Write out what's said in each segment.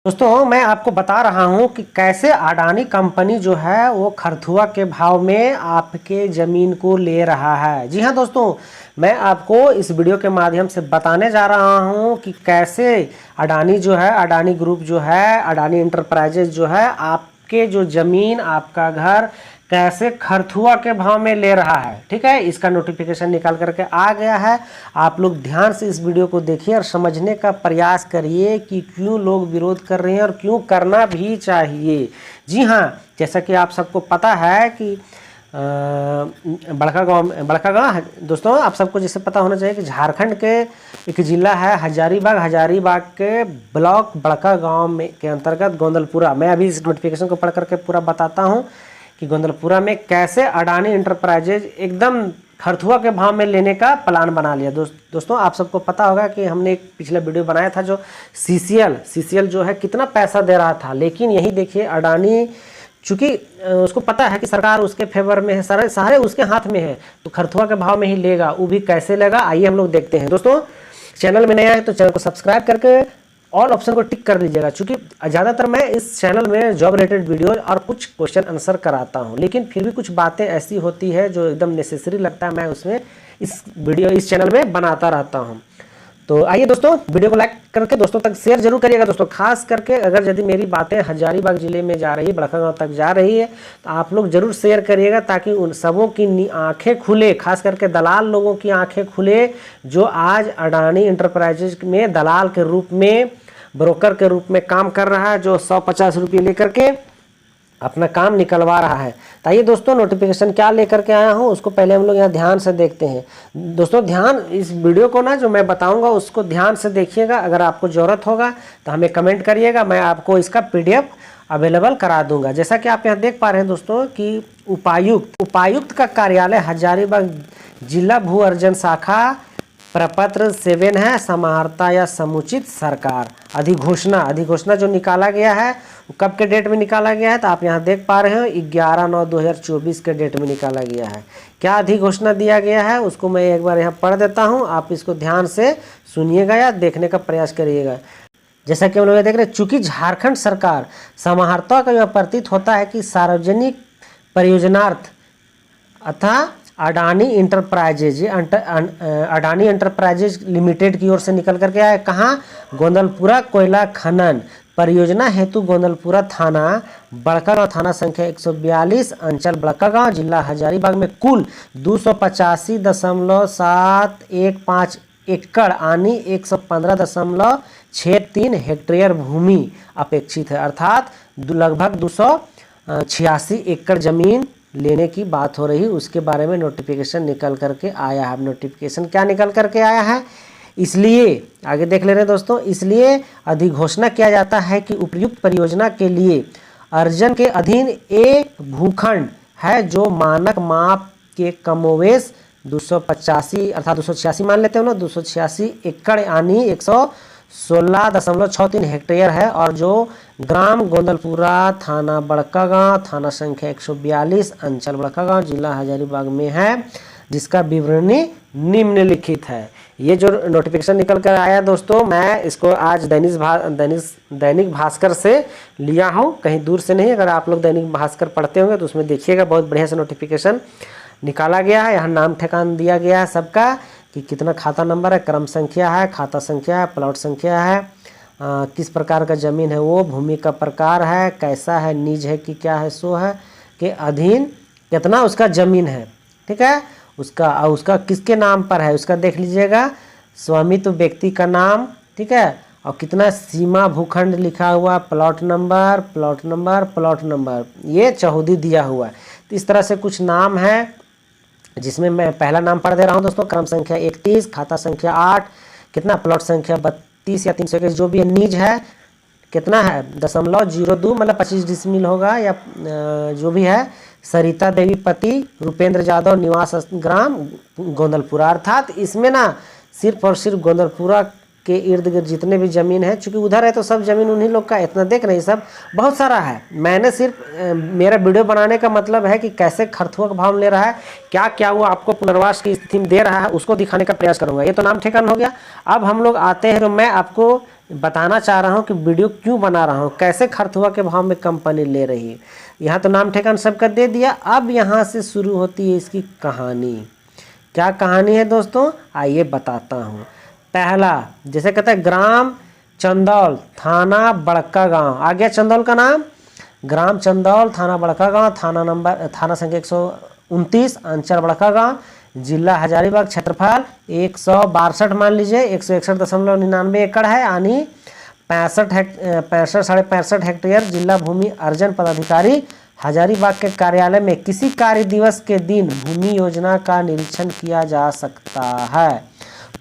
दोस्तों मैं आपको बता रहा हूं कि कैसे अडानी कंपनी जो है वो खरथुआ के भाव में आपके ज़मीन को ले रहा है। जी हां दोस्तों, मैं आपको इस वीडियो के माध्यम से बताने जा रहा हूं कि कैसे अडानी जो है, अडानी ग्रुप जो है, अडानी इंटरप्राइजेज जो है आपके जो ज़मीन, आपका घर कैसे खरथुआ के भाव में ले रहा है। ठीक है, इसका नोटिफिकेशन निकाल करके आ गया है। आप लोग ध्यान से इस वीडियो को देखिए और समझने का प्रयास करिए कि क्यों लोग विरोध कर रहे हैं और क्यों करना भी चाहिए। जी हाँ, जैसा कि आप सबको पता है कि बड़का गांव दोस्तों, आप सबको जैसे पता होना चाहिए कि झारखंड के एक जिला है हजारीबाग। हजारीबाग के ब्लॉक बड़का गांव में के अंतर्गत गोंदलपुरा। मैं अभी इस नोटिफिकेशन को पढ़ करके पूरा बताता हूं कि गोंदलपुरा में कैसे अडानी इंटरप्राइजेज एकदम खरथुआ के भाव में लेने का प्लान बना लिया। दोस्तों आप सबको पता होगा कि हमने एक पिछला वीडियो बनाया था जो सीसीएल जो है कितना पैसा दे रहा था, लेकिन यही देखिए अडानी चूंकि उसको पता है कि सरकार उसके फेवर में है, सारे उसके हाथ में है, तो खरथुआ के भाव में ही लेगा। वो भी कैसे लेगा, आइए हम लोग देखते हैं। दोस्तों चैनल में नया है तो चैनल को सब्सक्राइब करके ऑल ऑप्शन को टिक कर दीजिएगा, क्योंकि ज़्यादातर मैं इस चैनल में जॉब रिलेटेड वीडियो और कुछ क्वेश्चन आंसर कराता हूं, लेकिन फिर भी कुछ बातें ऐसी होती है जो एकदम नेसेसरी लगता है, मैं उसमें इस चैनल में बनाता रहता हूं। तो आइए दोस्तों, वीडियो को लाइक करके दोस्तों तक शेयर जरूर करिएगा। दोस्तों खास करके अगर यदि मेरी बातें हजारीबाग जिले में जा रही है, बड़कागांव तक जा रही है, तो आप लोग जरूर शेयर करिएगा ताकि उन सबों की आंखें खुले, खास करके दलाल लोगों की आंखें खुले जो आज अडानी इंटरप्राइजेज में दलाल के रूप में, ब्रोकर के रूप में काम कर रहा है, जो 150 रुपये लेकर के अपना काम निकलवा रहा है। तो आइए दोस्तों, नोटिफिकेशन क्या लेकर के आया हूं उसको पहले हम लोग यहाँ ध्यान से देखते हैं। दोस्तों ध्यान, इस वीडियो को ना जो मैं बताऊंगा उसको ध्यान से देखिएगा। अगर आपको ज़रूरत होगा तो हमें कमेंट करिएगा, मैं आपको इसका PDF अवेलेबल करा दूंगा। जैसा कि आप यहाँ देख पा रहे हैं दोस्तों कि उपायुक्त का कार्यालय हजारीबाग जिला भू अर्जन शाखा प्रपत्र 7 है, समाहर्ता या समुचित सरकार। अधिघोषणा जो निकाला गया है वो कब के डेट में निकाला गया है, तो आप यहाँ देख पा रहे हो 11/9/2024 के डेट में निकाला गया है। क्या अधिघोषणा दिया गया है उसको मैं एक बार यहाँ पढ़ देता हूँ, आप इसको ध्यान से सुनिएगा या देखने का प्रयास करिएगा। जैसा कि हम लोग देख रहे हैं, चूंकि झारखंड सरकार समाहर्ता का यह प्रतीत होता है कि सार्वजनिक परियोजनार्थ अथा अडानी इंटरप्राइजेज लिमिटेड की ओर से निकल करके आया। कहाँ? गोंदलपुरा कोयला खनन परियोजना हेतु गोंदलपुरा थाना, बड़कागांव थाना संख्या 142, अंचल बड़कागांव, जिला हजारीबाग में कुल 285.715 एकड़ यानी 115.63 हेक्टेयर भूमि अपेक्षित है, अर्थात लगभग 286 एकड़ जमीन लेने की बात हो रही है। उसके बारे में नोटिफिकेशन निकल करके आया है। नोटिफिकेशन क्या निकल करके आया है, इसलिए आगे देख ले रहे हैं दोस्तों। इसलिए अधिघोषणा किया जाता है कि उपयुक्त परियोजना के लिए अर्जन के अधीन एक भूखंड है जो मानक माप के कमोवेश 285 अर्थात 286 मान लेते हो ना, 286 एकड़ यानी 116.63 हेक्टेयर है, और जो ग्राम गोंदलपुरा, थाना बड़कागांव, थाना संख्या 142, अंचल बड़कागांव, जिला हजारीबाग में है, जिसका विवरणी निम्नलिखित है। ये जो नोटिफिकेशन निकल कर आया दोस्तों, मैं इसको आज दैनिक भास्कर से लिया हूँ, कहीं दूर से नहीं। अगर आप लोग दैनिक भास्कर पढ़ते होंगे तो उसमें देखिएगा, बहुत बढ़िया से नोटिफिकेशन निकाला गया है। यहाँ नाम ठिकाना दिया गया है सबका कि कितना खाता नंबर है, क्रम संख्या है, खाता संख्या है, प्लॉट संख्या है, किस प्रकार का ज़मीन है, वो भूमि का प्रकार है, कैसा है, निज है कि क्या है, सो है के अधीन कितना उसका ज़मीन है। ठीक है, उसका किसके नाम पर है उसका देख लीजिएगा, स्वामित्व व्यक्ति का नाम, ठीक है, और कितना सीमा भूखंड लिखा हुआ, प्लॉट नंबर ये चौहदी दिया हुआ है। तो इस तरह से कुछ नाम है, जिसमें मैं पहला नाम पढ़ दे रहा हूं दोस्तों। क्रम संख्या 31, खाता संख्या 8, कितना, प्लॉट संख्या 32 या 321 जो भी है, निज है कितना है 0.02 मतलब 25 डिसमिल होगा या जो भी है। सरिता देवी पति रूपेंद्र यादव, निवास ग्राम गोंदलपुरा। अर्थात इसमें ना सिर्फ और सिर्फ गोंदलपुरा के इर्द गिर्द जितने भी ज़मीन है, चूँकि उधर है तो सब ज़मीन उन्हीं लोग का, इतना देख रहे हैं, सब बहुत सारा है। मैंने सिर्फ मेरा वीडियो बनाने का मतलब है कि कैसे खरथुआ का भाव ले रहा है, क्या क्या वो आपको पुनर्वास की स्थिति में दे रहा है, उसको दिखाने का प्रयास करूंगा। ये तो नाम ठिकाना हो गया। अब हम लोग आते हैं, तो मैं आपको बताना चाह रहा हूँ कि वीडियो क्यों बना रहा हूँ, कैसे खरथुआ के भाव में कंपनी ले रही है। यहाँ तो नाम ठेकान सबका दे दिया। अब यहाँ से शुरू होती है इसकी कहानी। क्या कहानी है दोस्तों, आइए बताता हूँ। पहला, जैसे कहते हैं ग्राम चंदौल, थाना बड़का गांव। आ गया चंदौल का नाम, ग्राम चंदौल, थाना बड़का गांव, थाना संख्या 129, अंचल बड़का गांव, जिला हजारीबाग, क्षेत्रफल 162 मान लीजिए, 161.99 एकड़ है, यानी 65 हेक्टेयर। जिला भूमि अर्जन पदाधिकारी हजारीबाग के कार्यालय में किसी कार्य दिवस के दिन भूमि योजना का निरीक्षण किया जा सकता है।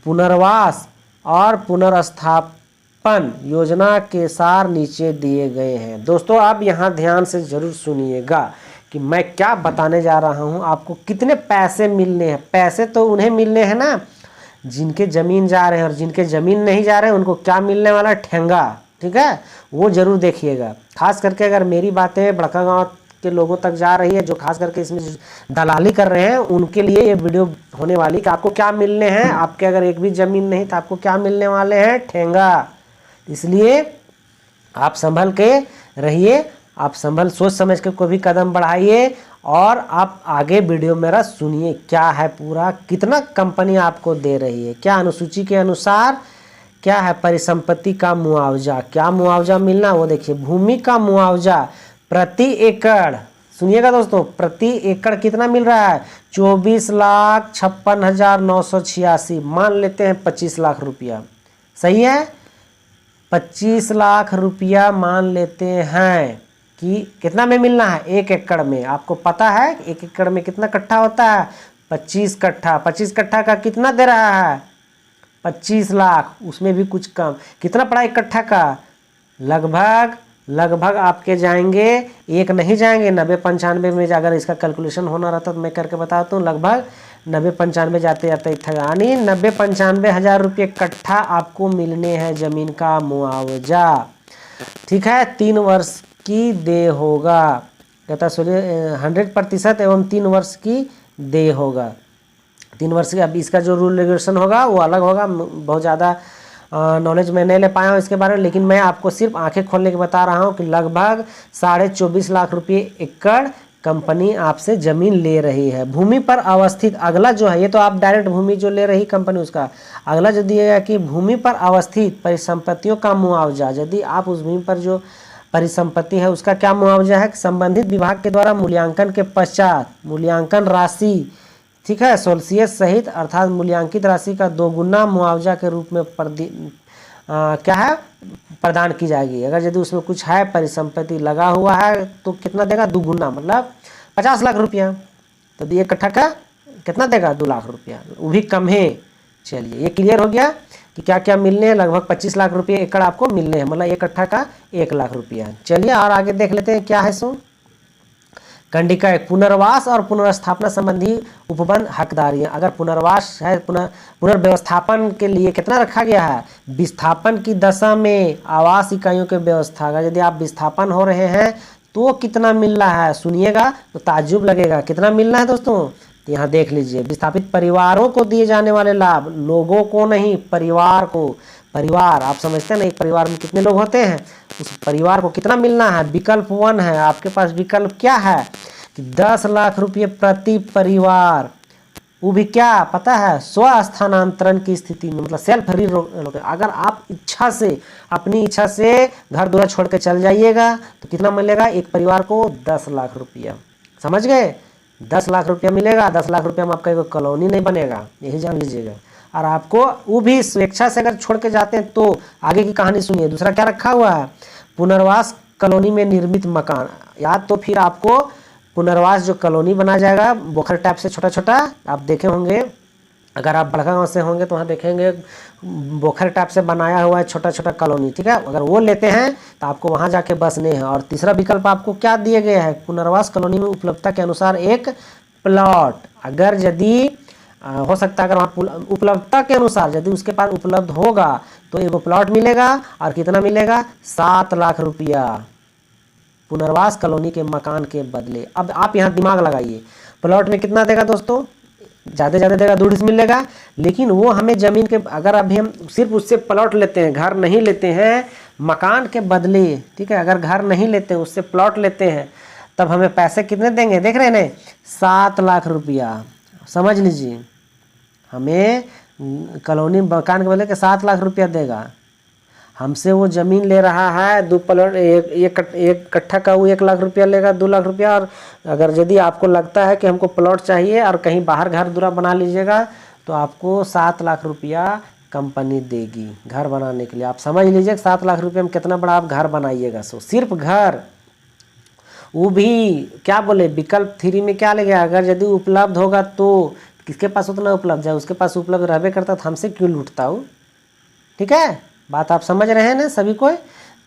पुनर्वास और पुनर्स्थापन योजना के सार नीचे दिए गए हैं। दोस्तों आप यहाँ ध्यान से जरूर सुनिएगा कि मैं क्या बताने जा रहा हूँ। आपको कितने पैसे मिलने हैं, पैसे तो उन्हें मिलने हैं ना जिनके ज़मीन जा रहे हैं, और जिनके ज़मीन नहीं जा रहे हैं उनको क्या मिलने वाला है, ठेंगा। ठीक है, वो ज़रूर देखिएगा। खास करके अगर मेरी बातें बड़का गांव के लोगों तक जा रही है, जो खास करके इसमें दलाली कर रहे हैं, उनके लिए ये वीडियो होने वाली कि आपको क्या मिलने हैं। आपके अगर एक भी ज़मीन नहीं तो आपको क्या मिलने वाले हैं, ठेंगा। इसलिए आप संभल के रहिए, आप सोच समझ के कोई भी कदम बढ़ाइए, और आप आगे वीडियो मेरा सुनिए क्या है पूरा, कितना कंपनी आपको दे रही है, क्या अनुसूची के अनुसार क्या है परिसंपत्ति का मुआवजा, क्या मुआवजा मिलना वो देखिए। भूमि का मुआवजा प्रति एकड़, सुनिएगा दोस्तों, प्रति एकड़ कितना मिल रहा है, 24,56,986, मान लेते हैं 25 लाख रुपया, सही है, 25 लाख रुपया मान लेते हैं कि कितना में मिलना है, 1 एकड़ में। आपको पता है 1 एकड़ में कितना कट्ठा होता है, 25 कट्ठा। 25 कट्ठा का कितना दे रहा है, 25 लाख, उसमें भी कुछ कम। कितना पड़ा 1 कट्ठा का, लगभग आपके जाएंगे, एक नहीं जाएंगे, 90-95 में अगर इसका कैलकुलेशन होना रहता तो मैं करके बताता हूँ, लगभग 90-95 जाते जाते था, यानी 90-95 हज़ार रुपये कट्ठा आपको मिलने हैं ज़मीन का मुआवजा। ठीक है, 3 वर्ष की देय होगा, कहता है 100% एवं 3 वर्ष की देय होगा। 3 वर्ष की, अब इसका जो रूल रेगुलेशन होगा वो अलग होगा, बहुत ज़्यादा नॉलेज मैं नहीं ले पाया हूँ इसके बारे में, लेकिन मैं आपको सिर्फ आंखें खोलने के बता रहा हूँ कि लगभग 24.5 लाख रुपये एकड़ कंपनी आपसे ज़मीन ले रही है। भूमि पर अवस्थित, अगला जो है, ये तो आप डायरेक्ट भूमि जो ले रही कंपनी उसका, अगला जो दिया गया कि भूमि पर अवस्थित परिसंपत्तियों का मुआवजा। यदि आप उस भूमि पर जो परिसंपत्ति है उसका क्या मुआवजा है, संबंधित विभाग के द्वारा मूल्यांकन के पश्चात मूल्यांकन राशि, ठीक है, सोल्सियस सहित अर्थात मूल्यांकित राशि का 2 गुना मुआवजा के रूप में क्या है प्रदान की जाएगी। अगर यदि उसमें कुछ है परिसंपत्ति लगा हुआ है तो कितना देगा, 2 गुना, मतलब 50 लाख रुपया। तो 1 कट्ठा का कितना देगा, 2 लाख रुपया, वो भी कम है। चलिए ये क्लियर हो गया कि क्या क्या मिलने हैं, लगभग 25 लाख रुपये एकड़ आपको मिलने हैं, मतलब 1 कट्ठा का 1 लाख रुपया। चलिए और आगे देख लेते हैं क्या है सो। कंडिका 1, पुनर्वास और पुनर्स्थापना संबंधी उपबंध हकदारियां। अगर पुनर्वास है, पुनर्व्यवस्थापन के लिए कितना रखा गया है, विस्थापन की दशा में आवास इकाइयों के व्यवस्था। अगर यदि आप विस्थापन हो रहे हैं तो कितना मिल रहा है, सुनिएगा तो ताज्जुब लगेगा, कितना मिलना है दोस्तों। तो यहाँ देख लीजिए, विस्थापित परिवारों को दिए जाने वाले लाभ, लोगों को नहीं, परिवार को। परिवार आप समझते हैं ना, एक परिवार में कितने लोग होते हैं, उस परिवार को कितना मिलना है। विकल्प 1 है आपके पास, विकल्प क्या है कि 10 लाख रुपये प्रति परिवार, वो भी क्या पता है, स्व स्थानांतरण की स्थिति में, मतलब सेल्फ रिलोकेशन। अगर आप इच्छा से, अपनी इच्छा से घर द्वार छोड़ के चल जाइएगा तो कितना मिलेगा, एक परिवार को 10 लाख रुपया, समझ गए, 10 लाख रुपया मिलेगा। 10 लाख रुपया में आपका एक कॉलोनी नहीं बनेगा, यही जान लीजिएगा। और आपको वो भी स्वेच्छा से अगर छोड़ के जाते हैं तो आगे की कहानी सुनिए। दूसरा क्या रखा हुआ है, पुनर्वास कॉलोनी में निर्मित मकान, या तो फिर आपको पुनर्वास जो कॉलोनी बना जाएगा बोखर टाइप से छोटा छोटा, आप देखे होंगे, अगर आप बड़का गांव से होंगे तो वहाँ देखेंगे बोखर टाइप से बनाया हुआ है छोटा छोटा कॉलोनी, ठीक है, अगर वो लेते हैं तो आपको वहाँ जाके बसने हैं। और तीसरा विकल्प आपको क्या दिए गए हैं, पुनर्वास कॉलोनी में उपलब्धता के अनुसार एक प्लॉट, अगर यदि हो सकता है अगर वहाँ उपलब्धता के अनुसार यदि उसके पास उपलब्ध होगा तो एगो प्लॉट मिलेगा, और कितना मिलेगा, 7 लाख रुपया पुनर्वास कॉलोनी के मकान के बदले। अब आप यहाँ दिमाग लगाइए, प्लॉट में कितना देगा दोस्तों, ज़्यादा ज़्यादा देगा 2 डिसमिल लेगा, लेकिन वो हमें ज़मीन के अगर अभी हम सिर्फ उससे प्लॉट लेते हैं, घर नहीं लेते हैं मकान के बदले, ठीक है, अगर घर नहीं लेते हैं उससे प्लॉट लेते हैं, तब हमें पैसे कितने देंगे, देख रहे हैं ना, 7 लाख रुपया। समझ लीजिए, हमें कॉलोनी मकान के बदले के 7 लाख रुपया देगा। हमसे वो ज़मीन ले रहा है 2 प्लॉट, एक कट्ठा का वो 1 लाख रुपया लेगा, 2 लाख रुपया। और अगर यदि आपको लगता है कि हमको प्लॉट चाहिए और कहीं बाहर घर दूरा बना लीजिएगा तो आपको 7 लाख रुपया कंपनी देगी घर बनाने के लिए। आप समझ लीजिए 7 लाख रुपये में कितना बड़ा आप घर बनाइएगा। सो सिर्फ घर, वो भी क्या बोले विकल्प 3 में क्या लगेगा, अगर यदि उपलब्ध होगा तो किसके पास उतना उपलब्ध है, उसके पास उपलब्ध रहबे करता तो हमसे क्यों लूटता हूँ। ठीक है, बात आप समझ रहे हैं ना सभी को।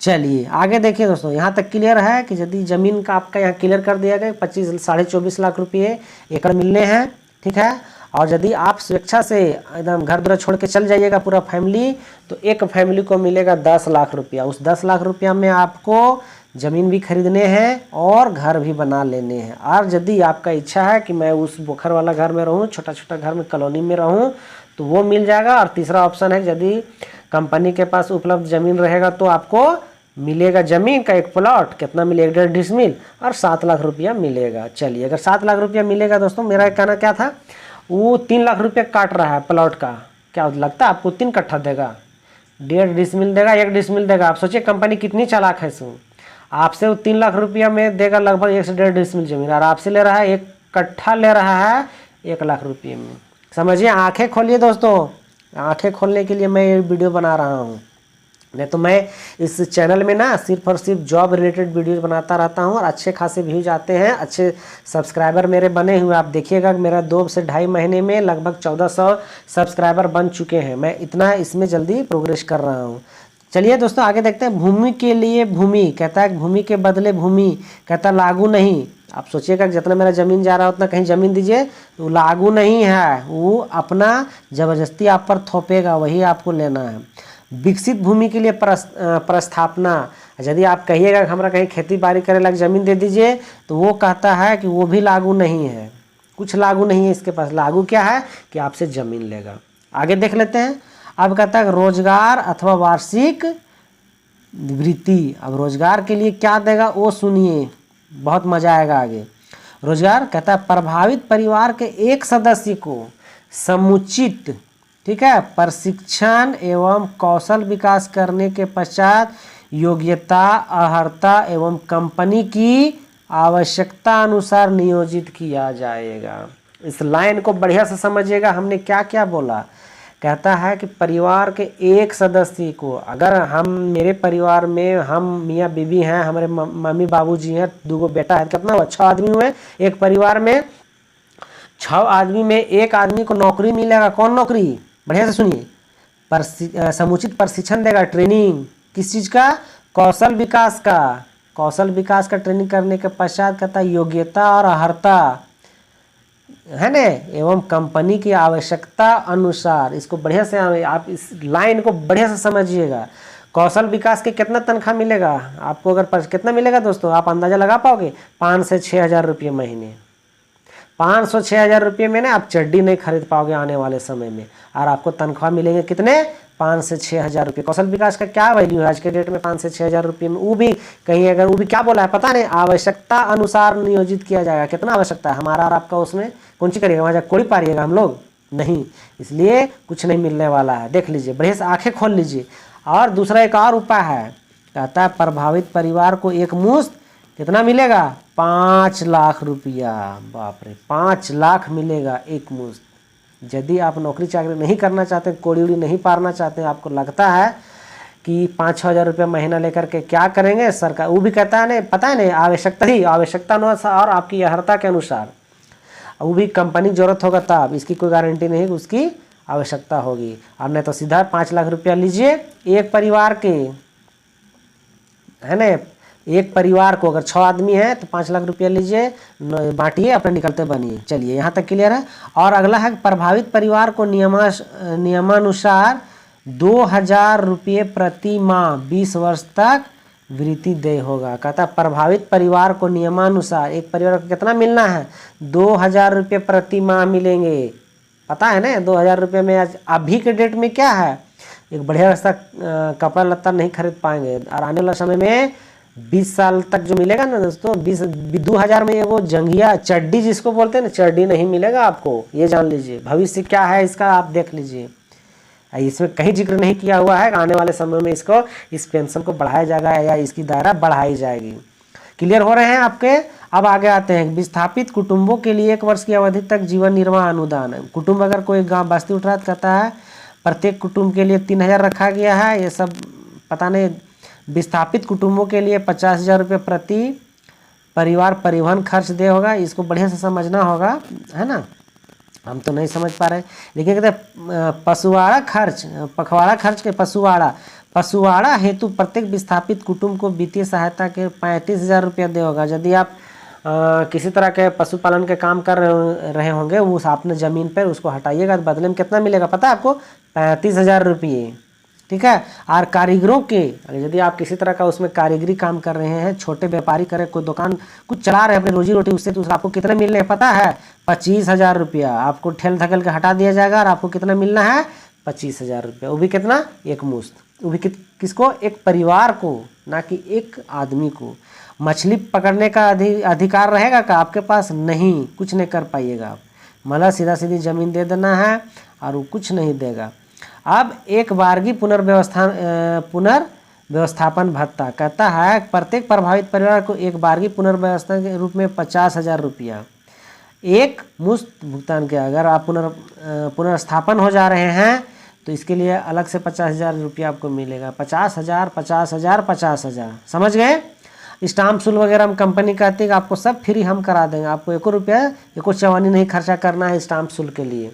चलिए आगे देखिए दोस्तों, यहाँ तक क्लियर है कि यदि ज़मीन का आपका यहाँ क्लियर कर दिया गया 24 लाख रुपये एकड़ मिलने हैं। ठीक है, और यदि आप स्वेच्छा से एकदम घर द्वार छोड़ के चल जाइएगा पूरा फैमिली, तो एक फैमिली को मिलेगा 10 लाख रुपया। उस 10 लाख रुपया में आपको ज़मीन भी खरीदने हैं और घर भी बना लेने हैं। और यदि आपका इच्छा है कि मैं उस बोखर वाला घर में रहूँ, छोटा छोटा घर में कॉलोनी में रहूँ, तो वो मिल जाएगा। और तीसरा ऑप्शन है यदि कंपनी के पास उपलब्ध ज़मीन रहेगा तो आपको मिलेगा ज़मीन का एक प्लॉट, कितना मिलेगा 1.5 डिसमिल, और 7 लाख रुपया मिलेगा। चलिए, अगर 7 लाख रुपया मिलेगा दोस्तों, मेरा कहना क्या था, वो 3 लाख रुपया काट रहा है प्लॉट का, क्या लगता है आपको 3 कट्ठा देगा, 1.5 डिसमिल देगा, 1 डिसमिल देगा। आप सोचिए कंपनी कितनी चालाक है। सो आपसे वो 3 लाख रुपया में देगा लगभग 1 से 1.5 डिसमिल ज़मीन, और आपसे ले रहा है 1 कट्ठा ले रहा है 1 लाख रुपये में। समझिए, आंखें खोलिए दोस्तों, आंखें खोलने के लिए मैं ये वीडियो बना रहा हूँ। नहीं तो मैं इस चैनल में ना सिर्फ और सिर्फ जॉब रिलेटेड वीडियोस बनाता रहता हूँ, और अच्छे खासे व्यूज आते हैं, अच्छे सब्सक्राइबर मेरे बने हुए। आप देखिएगा कि मेरा 2 से ढाई महीने में लगभग 1400 सब्सक्राइबर बन चुके हैं। मैं इतना इसमें जल्दी प्रोग्रेस कर रहा हूँ। चलिए दोस्तों आगे देखते हैं। भूमि के लिए भूमि, कहता है भूमि के बदले भूमि, कहता है लागू नहीं। आप सोचिएगा जितना मेरा ज़मीन जा रहा है उतना कहीं ज़मीन दीजिए, तो लागू नहीं है, वो अपना ज़बरदस्ती आप पर थोपेगा, वही आपको लेना है। विकसित भूमि के लिए प्रस्थापना, यदि आप कहिएगा कि हमारा कहीं खेती बाड़ी करे लग ज़मीन दे दीजिए, तो वो कहता है कि वो भी लागू नहीं है, कुछ लागू नहीं है इसके पास। लागू क्या है कि आपसे ज़मीन लेगा। आगे देख लेते हैं। अब कहता है रोजगार अथवा वार्षिक वृत्ति। अब रोजगार के लिए क्या देगा वो सुनिए, बहुत मजा आएगा आगे। रोजगार कहता है प्रभावित परिवार के एक सदस्य को समुचित, ठीक है, प्रशिक्षण एवं कौशल विकास करने के पश्चात योग्यता, अर्हता एवं कंपनी की आवश्यकता अनुसार नियोजित किया जाएगा। इस लाइन को बढ़िया से समझिएगा, हमने क्या क्या बोला। कहता है कि परिवार के एक सदस्य को, अगर हम मेरे परिवार में हम मियाँ बीवी हैं, हमारे मम्मी बाबूजी हैं, 2 बेटा है, कितना हुआ 6 आदमी हुए एक परिवार में। 6 आदमी में एक आदमी को नौकरी मिलेगा। कौन नौकरी, बढ़िया से सुनिए, समुचित प्रशिक्षण देगा, ट्रेनिंग किस चीज़ का, कौशल विकास का। कौशल विकास का ट्रेनिंग करने के पश्चात कहता है योग्यता और अर्हता है ना, एवं कंपनी की आवश्यकता अनुसार। इसको बढ़िया से आप इस लाइन को बढ़िया से समझिएगा। कौशल विकास के कितना तनख्वाह मिलेगा आपको, अगर कितना मिलेगा दोस्तों आप अंदाजा लगा पाओगे, 5 से 6 हज़ार रुपये महीने। 500-6 हज़ार रुपये में ना आप चड्डी नहीं खरीद पाओगे आने वाले समय में, और आपको तनख्वाह मिलेंगे कितने, 5 से 6 हज़ार रुपये। कौशल विकास का क्या वैल्यू है आज के डेट में, 5 से 6 हज़ार रुपये में। वो भी कहीं अगर वो भी क्या बोला है पता नहीं, आवश्यकता अनुसार नियोजित किया जाएगा। कितना आवश्यकता है हमारा और आपका, उसमें कौन सी करिएगा, वहाँ कोड़ी पारिएगा हम लोग नहीं, इसलिए कुछ नहीं मिलने वाला है। देख लीजिए, बढ़िया से आंखें खोल लीजिए। और दूसरा एक और उपाय है, कहता है प्रभावित परिवार को एक मुश्त कितना मिलेगा, 5 लाख रुपया। बाप रे, 5 लाख मिलेगा एक मुश्त। यदि आप नौकरी चाकरी नहीं करना चाहते, कोड़ी उड़ी नहीं पारना चाहते, आपको लगता है कि 5-6 हज़ार रुपया महीना लेकर के क्या करेंगे सरकार, वो भी कहता है नहीं, पता है नहीं, आवश्यकता अनुसार और आपकी अर्हता के अनुसार, वो भी कंपनी जरूरत होगा तब, इसकी कोई गारंटी नहीं कि उसकी आवश्यकता होगी। और नहीं तो सीधा 5 लाख रुपया लीजिए एक परिवार के, है ना, एक परिवार को अगर 6 आदमी है तो 5 लाख रुपया लीजिए, बांटिए, अपने निकलते बनिए। चलिए यहाँ तक क्लियर है। और अगला है प्रभावित परिवार को नियमानुसार 2000 रुपये प्रति माह 20 वर्ष तक वृत्ति देय होगा। कहता प्रभावित परिवार को नियमानुसार, एक परिवार को कितना मिलना है, 2000 रुपये प्रति माह मिलेंगे। पता है ना 2000 रुपये में आज अभी के डेट में क्या है, एक बढ़िया सा कपड़ा लत्ता नहीं खरीद पाएंगे। और आने वाला समय में 20 साल तक जो मिलेगा ना दोस्तों, 2000 में वो जंघिया चड्डी जिसको बोलते हैं ना, चड्डी नहीं मिलेगा आपको, ये जान लीजिए। भविष्य क्या है इसका आप देख लीजिए, इसमें कहीं जिक्र नहीं किया हुआ है। आने वाले समय में इसको, इस पेंशन को बढ़ाया जाएगा या इसकी दायरा बढ़ाई जाएगी। क्लियर हो रहे हैं आपके। अब आगे आते हैं, विस्थापित कुटुंबों के लिए 1 वर्ष की अवधि तक जीवन निर्वाह अनुदान। कुटुंब अगर कोई गांव बस्ती उठ रहा कहता है प्रत्येक कुटुंब के लिए 3000 रखा गया है, ये सब पता नहीं। विस्थापित कुटुंबों के लिए 50,000 रुपये प्रति परिवार परिवहन खर्च दे होगा, इसको बढ़िया से समझना होगा, है ना। हम तो नहीं समझ पा रहे हैं, लेकिन कहते हैं पशुआड़ा खर्च, पखवाड़ा खर्च के पशुआड़ा हेतु प्रत्येक विस्थापित कुटुंब को वित्तीय सहायता के 35,000 रुपया दे होगा। यदि आप किसी तरह के पशुपालन के काम कर रहे होंगे, उस आपने ज़मीन पर उसको हटाइएगा तो बदले में कितना मिलेगा पता है आपको, 35,000 रुपये। ठीक है। और कारीगरों के, यदि आप किसी तरह का उसमें कारीगरी काम कर रहे हैं, छोटे व्यापारी करें, कोई दुकान कुछ चला रहे हैं अपनी रोजी रोटी, उससे तो आपको कितने मिलने हैं पता है, 25,000 रुपया। आपको ठेल धकेल के हटा दिया जाएगा और आपको कितना मिलना है, 25,000 रुपया। वो भी कितना, एक मुश्त। वो भी किसको, एक परिवार को, ना कि एक आदमी को। मछली पकड़ने का अधिकार रहेगा का आपके पास, नहीं, कुछ नहीं कर पाइएगा आप। मतलब सीधा सीधी ज़मीन दे देना है और वो कुछ नहीं देगा। अब एक बारगी पुनर्व्यवस्थापन भत्ता कहता है प्रत्येक प्रभावित परिवार को एक बारगी पुनर्व्यवस्था के रूप में 50,000 रुपया एक मुश्त भुगतान किया। अगर आप पुनर्स्थापन हो जा रहे हैं तो इसके लिए अलग से 50,000 रुपया आपको मिलेगा। 50,000 50,000 50,000, समझ गए। स्टाम्प शुल्क वगैरह हम कंपनी कहती है कि आपको सब फ्री हम करा देंगे, आपको 1 रुपया 1 चवानी नहीं खर्चा करना है स्टाम्प शुल्क के लिए।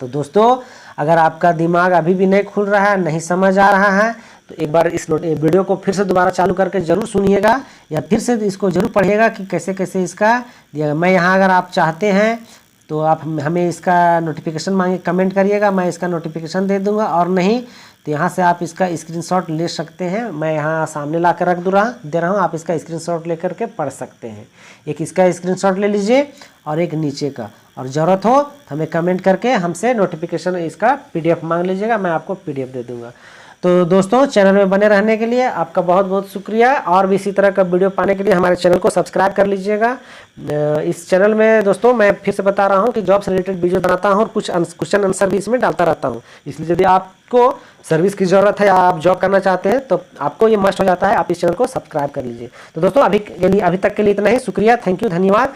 तो दोस्तों अगर आपका दिमाग अभी भी नहीं खुल रहा है, नहीं समझ आ रहा है, तो एक बार इस वीडियो को फिर से दोबारा चालू करके ज़रूर सुनिएगा या फिर से इसको ज़रूर पढ़िएगा कि कैसे कैसे इसका दिया। मैं यहाँ अगर आप चाहते हैं तो आप हमें इसका नोटिफिकेशन मांगे, कमेंट करिएगा, मैं इसका नोटिफिकेशन दे दूँगा। और नहीं तो यहाँ से आप इसका स्क्रीनशॉट ले सकते हैं, मैं यहाँ सामने ला कर रख दे रहा हूँ, आप इसका स्क्रीनशॉट लेकर के पढ़ सकते हैं। एक इसका स्क्रीनशॉट ले लीजिए और एक नीचे का, और ज़रूरत हो तो हमें कमेंट करके हमसे नोटिफिकेशन इसका PDF मांग लीजिएगा, मैं आपको PDF दे दूँगा। तो दोस्तों चैनल में बने रहने के लिए आपका बहुत बहुत शुक्रिया। और भी इसी तरह का वीडियो पाने के लिए हमारे चैनल को सब्सक्राइब कर लीजिएगा। इस चैनल में दोस्तों मैं फिर से बता रहा हूं कि जॉब से रिलेटेड वीडियो बनाता हूं और कुछ क्वेश्चन आंसर भी इसमें डालता रहता हूं। इसलिए यदि आपको सर्विस की ज़रूरत है या आप जॉब करना चाहते हैं तो आपको ये मस्ट हो जाता है, आप इस चैनल को सब्सक्राइब कर लीजिए। तो दोस्तों अभी तक के लिए इतना ही। शुक्रिया, थैंक यू, धन्यवाद।